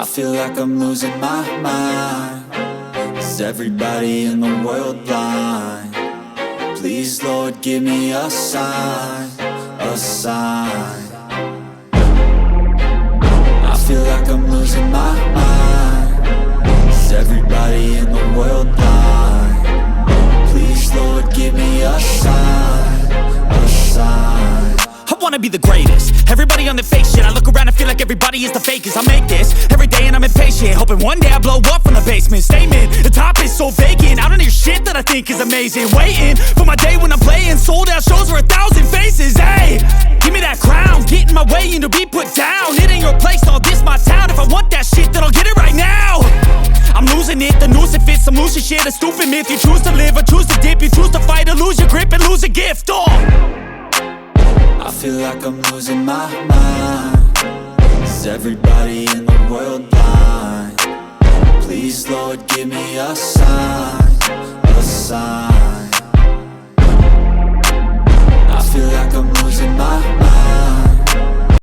I feel like I'm losing my mind. Is everybody in the world blind? Please, Lord, give me a sign, a sign. I feel like I'm losing my mind. Is everybody in the world blind? Please, Lord, give me a sign, a sign. I wanna be the greatest. Everybody on the fake shit. I look around and feel like everybody is the fakest. I make this every day and I'm impatient, hoping one day I blow up from the basement. Statement, the top is so vacant. I don't hear shit that I think is amazing. Waiting for my day when I'm playing sold out shows for 1,000 faces. Hey, give me that crown, get in my way and to be put down. It ain't your place, all this my town. If I want that shit, then I'll get it right now. I'm losing it, the noose it fits. I'm losing shit, a stupid myth. You choose to live or choose to dip. You choose to fight or lose your grip and lose a gift. I feel like I'm losing my mind. Is everybody in the world blind? Please, Lord, give me a sign.